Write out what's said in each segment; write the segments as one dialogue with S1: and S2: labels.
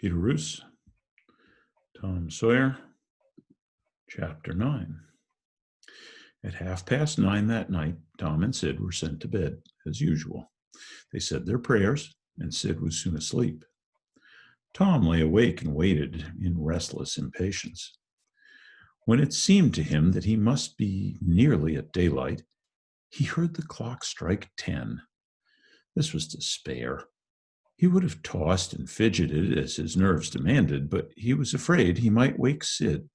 S1: Pieter Roos, Tom Sawyer, Chapter 9. At 9:30 that night, Tom and Sid were sent to bed, as usual. They said their prayers, and Sid was soon asleep. Tom lay awake and waited in restless impatience. When it seemed to him that he must be nearly at daylight, he heard the clock strike 10. This was despair. He would have tossed and fidgeted as his nerves demanded, but he was afraid he might wake Sid.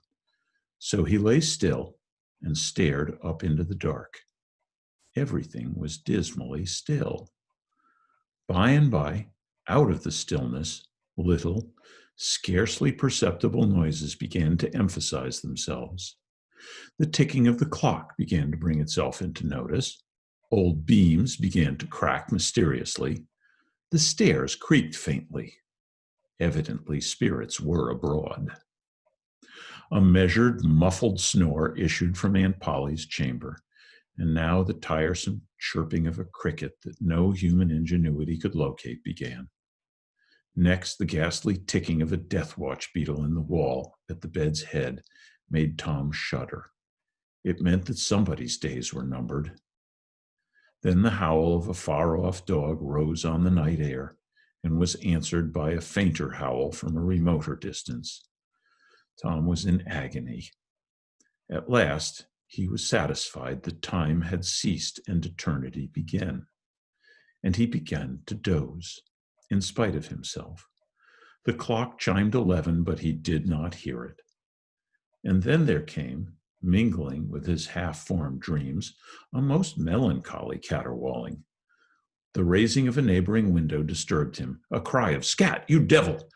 S1: So he lay still and stared up into the dark. Everything was dismally still. By and by, out of the stillness, little, scarcely perceptible noises began to emphasize themselves. The ticking of the clock began to bring itself into notice. Old beams began to crack mysteriously. The stairs creaked faintly. Evidently, spirits were abroad. A measured, muffled snore issued from Aunt Polly's chamber, and now the tiresome chirping of a cricket that no human ingenuity could locate began. Next, the ghastly ticking of a death watch beetle in the wall at the bed's head made Tom shudder. It meant that somebody's days were numbered. Then the howl of a far-off dog rose on the night air and was answered by a fainter howl from a remoter distance. Tom was in agony. At last, he was satisfied that time had ceased and eternity began. And he began to doze, in spite of himself. The clock chimed 11, but he did not hear it. And then there came, mingling with his half-formed dreams, a most melancholy caterwauling. The raising of a neighboring window disturbed him. A cry of "Scat, you devil!"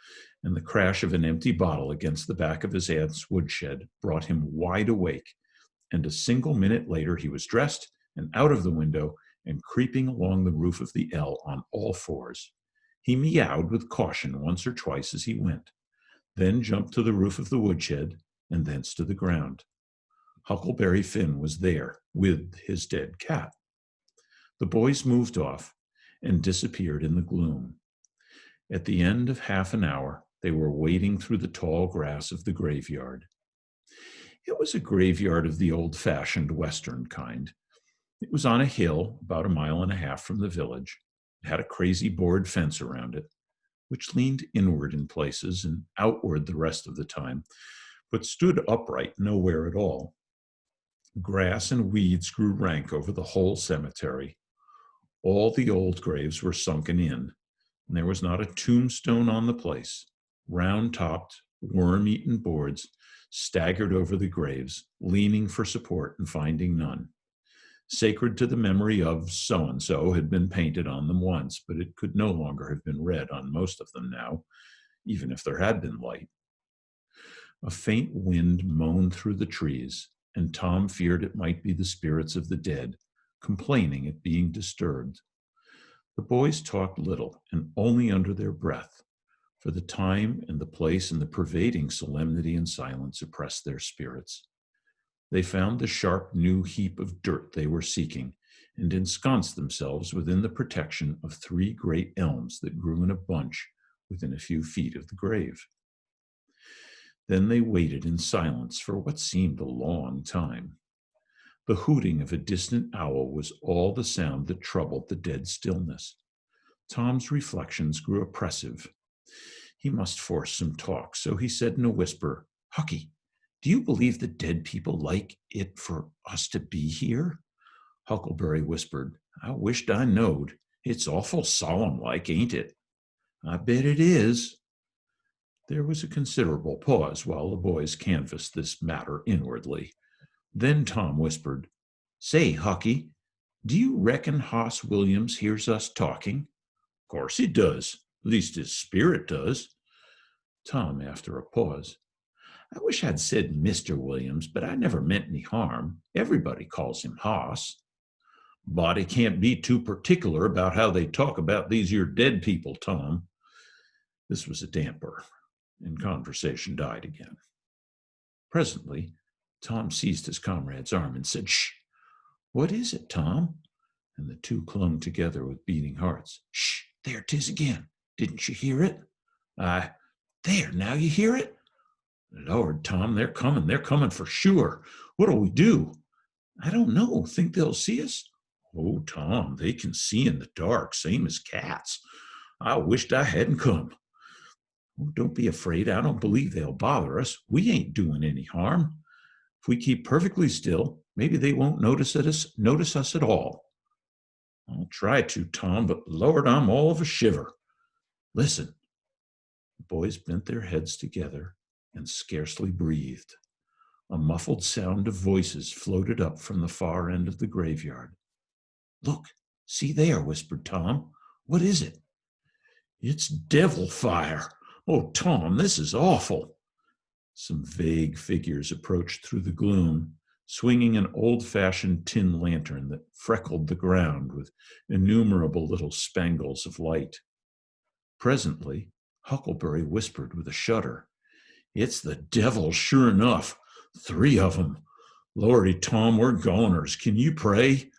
S1: and the crash of an empty bottle against the back of his aunt's woodshed brought him wide awake, and a single minute later he was dressed and out of the window and creeping along the roof of the L on all fours. He meowed with caution once or twice as he went, then jumped to the roof of the woodshed and thence to the ground. Huckleberry Finn was there with his dead cat. The boys moved off and disappeared in the gloom. At the end of half an hour, they were wading through the tall grass of the graveyard. It was a graveyard of the old-fashioned Western kind. It was on a hill about 1.5 miles from the village. It had a crazy board fence around it, which leaned inward in places and outward the rest of the time, but stood upright nowhere at all. Grass and weeds grew rank over the whole cemetery. All the old graves were sunken in, and there was not a tombstone on the place. Round-topped, worm-eaten boards staggered over the graves, leaning for support and finding none. Sacred to the memory of so-and-so had been painted on them once, but it could no longer have been read on most of them now, even if there had been light. A faint wind moaned through the trees, and Tom feared it might be the spirits of the dead, complaining at being disturbed. The boys talked little and only under their breath, for the time and the place and the pervading solemnity and silence oppressed their spirits. They found the sharp new heap of dirt they were seeking and ensconced themselves within the protection of 3 great elms that grew in a bunch within a few feet of the grave. Then they waited in silence for what seemed a long time. The hooting of a distant owl was all the sound that troubled the dead stillness. Tom's reflections grew oppressive. He must force some talk, so he said in a whisper, "Hucky, do you believe the dead people like it for us to be here?" Huckleberry whispered, "I wished I knowed. It's awful solemn-like, ain't it?" "I bet it is." There was a considerable pause while the boys canvassed this matter inwardly. Then Tom whispered, "Say, Hucky, do you reckon Hoss Williams hears us talking?" "Course he does. At least his spirit does." Tom, after a pause, "I wish I'd said Mr. Williams, but I never meant any harm. Everybody calls him Hoss." "Body can't be too particular about how they talk about these here dead people, Tom." This was a damper, and conversation died again. Presently, Tom seized his comrade's arm and said, "Shh." "What is it, Tom?" And the two clung together with beating hearts. "Shh, there 'tis again. Didn't you hear it?" There, now you hear it? Lord, Tom, they're coming for sure. What'll we do? I don't know. Think they'll see us? Oh, Tom, they can see in the dark, same as cats. I wished I hadn't come. Oh, don't be afraid. I don't believe they'll bother us. We ain't doing any harm. If we keep perfectly still, maybe they won't notice us at all. I'll try to, Tom, but Lord, I'm all of a shiver. Listen. The boys bent their heads together and scarcely breathed. A muffled sound of voices floated up from the far end of the graveyard. Look, see there, whispered Tom. What is it? It's devil fire. Oh, Tom, this is awful. Some vague figures approached through the gloom, swinging an old-fashioned tin lantern that freckled the ground with innumerable little spangles of light. Presently, Huckleberry whispered with a shudder, It's the devil, sure enough. 3 of them. Lordy, Tom, we're goners. Can you pray?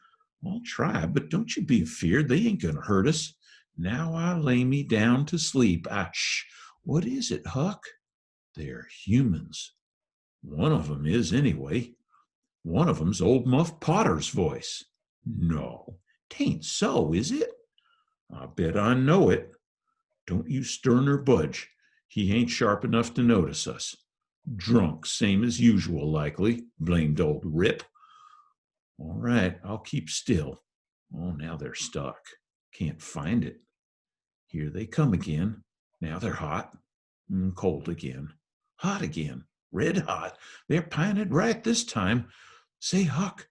S1: I'll try, but don't you be afeard. They ain't going to hurt us. Now I lay me down to sleep. Shh. What is it, Huck? They're humans. One of them is, anyway. One of them's old Muff Potter's voice. No, 'tain't so, is it? I bet I know it. Don't you stir nor budge. He ain't sharp enough to notice us. Drunk, same as usual, likely. Blamed old Rip. All right, I'll keep still. Oh, now they're stuck. Can't find it. Here they come again. Now they're hot. Cold again. Hot again. Red hot. They're pinted right this time. Say, Huck,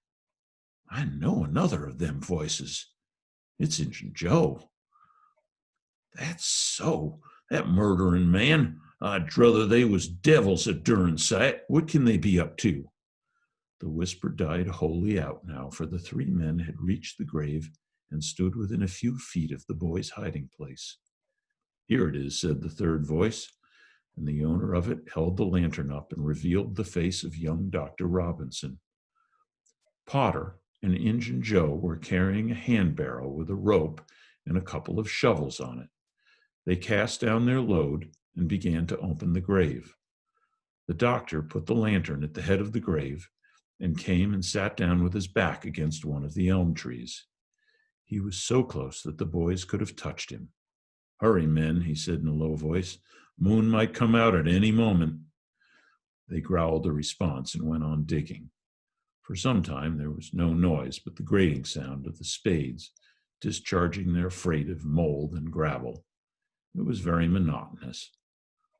S1: I know another of them voices. It's Injun Joe. That's so. That murdering man. I'd druther they was devils a durn sight. What can they be up to? The whisper died wholly out now, for the 3 men had reached the grave and stood within a few feet of the boy's hiding place. Here it is, said the third voice, and the owner of it held the lantern up and revealed the face of young Dr. Robinson. Potter and Injun Joe were carrying a hand barrel with a rope and a couple of shovels on it. They cast down their load and began to open the grave. The doctor put the lantern at the head of the grave and came and sat down with his back against one of the elm trees. He was so close that the boys could have touched him. Hurry, men, he said in a low voice. Moon might come out at any moment. They growled a response and went on digging. For some time there was no noise but the grating sound of the spades discharging their freight of mold and gravel. It was very monotonous.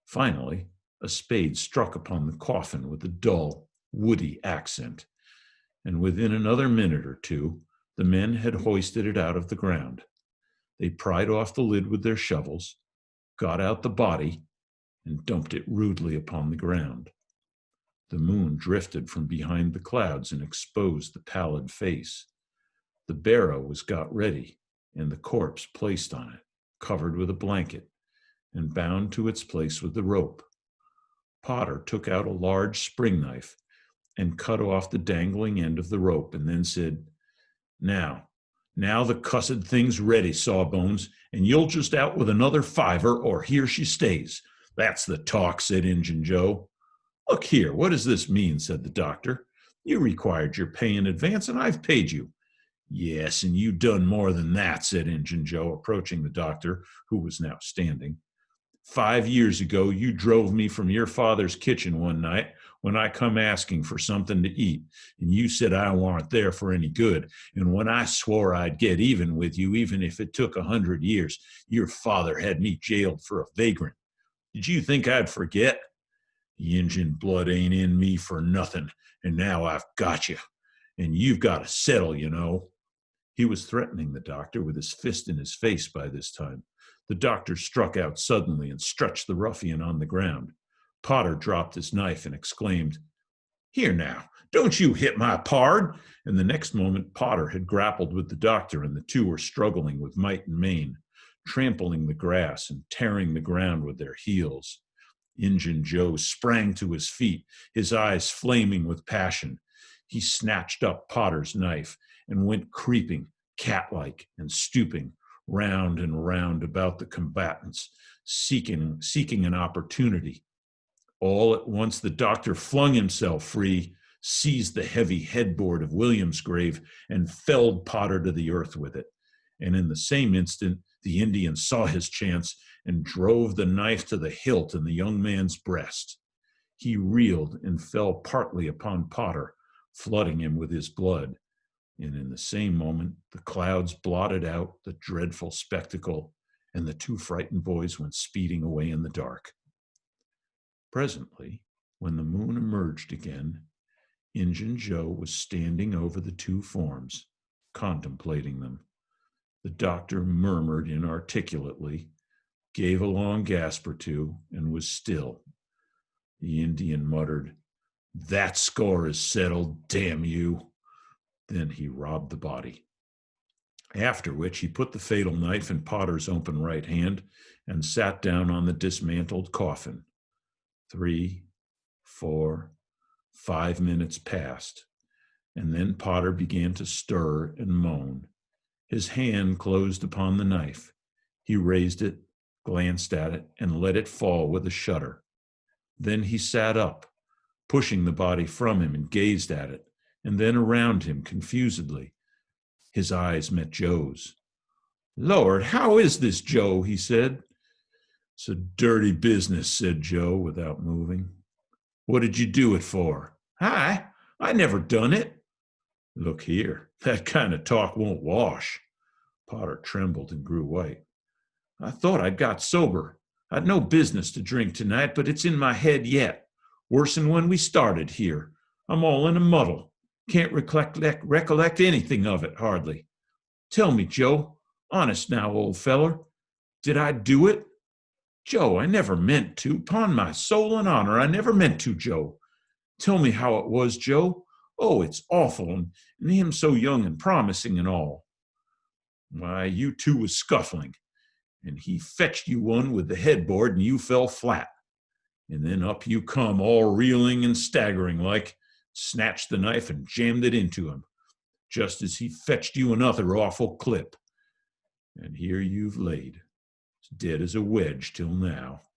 S1: Finally, a spade struck upon the coffin with a dull, woody accent, and within another minute or two, the men had hoisted it out of the ground. They pried off the lid with their shovels, got out the body, and dumped it rudely upon the ground. The moon drifted from behind the clouds and exposed the pallid face. The barrow was got ready, and the corpse placed on it, covered with a blanket, and bound to its place with the rope. Potter took out a large spring knife and cut off the dangling end of the rope, and then said, Now the cussed thing's ready, Sawbones, and you'll just out with another 5 or here she stays. That's the talk, said Injun Joe. Look here, what does this mean, said the doctor. You required your pay in advance, and I've paid you. Yes, and you done more than that, said Injun Joe, approaching the doctor, who was now standing. 5 years ago, you drove me from your father's kitchen one night when I come asking for something to eat, and you said I weren't there for any good. And when I swore I'd get even with you, even if it took 100 years, your father had me jailed for a vagrant. Did you think I'd forget? The Injun blood ain't in me for nothing, and now I've got you. And you've got to settle, you know. He was threatening the doctor with his fist in his face by this time. The doctor struck out suddenly and stretched the ruffian on the ground. Potter dropped his knife and exclaimed, Here now, don't you hit my pard! And the next moment Potter had grappled with the doctor, and the two were struggling with might and main, trampling the grass and tearing the ground with their heels. Injun Joe sprang to his feet, his eyes flaming with passion. He snatched up Potter's knife and went creeping, cat-like and stooping, round and round about the combatants, seeking an opportunity. All at once the doctor flung himself free, seized the heavy headboard of William's grave, and felled Potter to the earth with it. And in the same instant, the Indian saw his chance and drove the knife to the hilt in the young man's breast. He reeled and fell partly upon Potter, flooding him with his blood. And in the same moment, the clouds blotted out the dreadful spectacle, and the two frightened boys went speeding away in the dark. Presently, when the moon emerged again, Injun Joe was standing over the two forms, contemplating them. The doctor murmured inarticulately, gave a long gasp or two, and was still. The Indian muttered, "That score is settled, damn you." Then he robbed the body. After which he put the fatal knife in Potter's open right hand and sat down on the dismantled coffin. 3, 4, 5 minutes passed, and then Potter began to stir and moan. His hand closed upon the knife. He raised it, glanced at it, and let it fall with a shudder. Then he sat up, pushing the body from him, and gazed at it, and then around him confusedly. His eyes met Joe's. "Lord, how is this, Joe?" he said. "It's a dirty business," said Joe without moving. "What did you do it for?" "I never done it." "Look here, that kind of talk won't wash." Potter trembled and grew white. "I thought I'd got sober. I'd no business to drink tonight, but it's in my head yet. Worse'n when we started here. I'm all in a muddle. Can't recollect anything of it, hardly. Tell me, Joe, honest now, old feller, did I do it?" "Joe, I never meant to. 'Pon my soul and honor, I never meant to, Joe. Tell me how it was, Joe. Oh, it's awful, and him so young and promising and all." "Why, you two was scuffling, and he fetched you one with the headboard, and you fell flat. And then up you come, all reeling and staggering like, snatched the knife and jammed it into him, just as he fetched you another awful clip. And here you've laid, as dead as a wedge till now."